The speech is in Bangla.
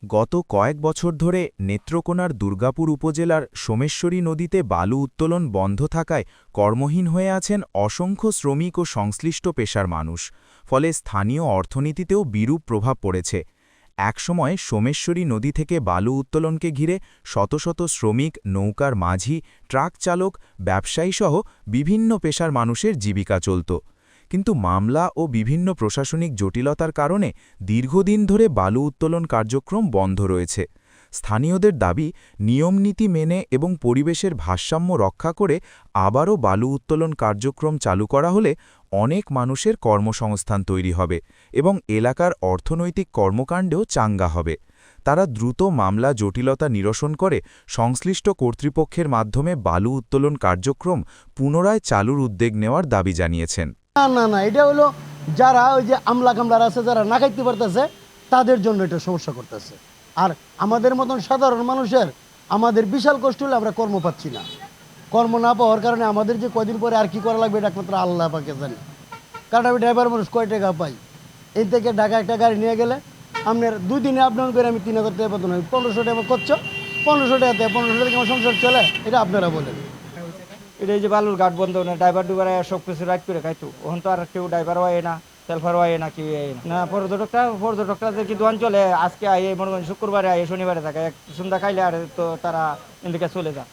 গত কয়েক বছর ধরে নেত্রকোনার দুর্গাপুর উপজেলার সোমেশ্বরী নদীতে বালু উত্তোলন বন্ধ থাকায় কর্মহীন হয়ে আছেন অসংখ্য শ্রমিক ও সংশ্লিষ্ট পেশার মানুষ। ফলে স্থানীয় অর্থনীতিতেও বিরূপ প্রভাব পড়েছে। একসময় সোমেশ্বরী নদী থেকে বালু উত্তোলনকে ঘিরে শত শত শ্রমিক, নৌকার মাঝি, ট্রাক চালক, ব্যবসায়ীসহ বিভিন্ন পেশার মানুষের জীবিকা চলত। কিন্তু মামলা ও বিভিন্ন প্রশাসনিক জটিলতার কারণে দীর্ঘদিন ধরে বালু উত্তোলন কার্যক্রম বন্ধ রয়েছে। স্থানীয়দের দাবি, নিয়মনীতি মেনে এবং পরিবেশের ভারসাম্য রক্ষা করে আবারও বালু উত্তোলন কার্যক্রম চালু করা হলে অনেক মানুষের কর্মসংস্থান তৈরি হবে এবং এলাকার অর্থনৈতিক কর্মকাণ্ডেও চাঙ্গা হবে। তারা দ্রুত মামলা জটিলতা নিরসন করে সংশ্লিষ্ট কর্তৃপক্ষের মাধ্যমে বালু উত্তোলন কার্যক্রম পুনরায় চালুর উদ্যোগ নেওয়ার দাবি জানিয়েছেন। না না না, এটা হলো যারা ওই যে আমলা কামলার আছে, যারা না খাইতে পারতেছে তাদের জন্য এটা সমস্যা করতেছে। আর আমাদের মতন সাধারণ মানুষের আমাদের বিশাল কষ্ট হলে আমরা কর্ম পাচ্ছি না। কর্ম না পাওয়ার কারণে আমাদের যে কদিন পরে আর কি করা লাগবে এটা একমাত্র আল্লাহ পাকে জানে। কারণ আমি ড্রাইভার মানুষ কয় টাকা পাই, এই থেকে ঢাকা একটা গাড়ি নিয়ে গেলে আপনার 2 দিনে আপ ডাউন করে আমি 3000 টাকা বেতন হয়, 1500 টাকা করছো, 1500 টাকাতে 1500 টাকা আমার সংসার চলে, এটা আপনারা বলেন। এটা এই যে বালুর ঘাট বন্ধ না, ড্রাইভার ডুবার সব কিছু রাইড করে খাইতো, ওখান তো আর কেউ ড্রাইভার হয় না, সেলফার হয় না, কেউ না। পর্যটকরা যে কিন্তু অঞ্চলে আজকে আয়ে মনে করেন শুক্রবারে আয়ে শনিবারে থাকে, এক সন্ধ্যা খাইলে আর তো তারা এদিকে চলে যায়।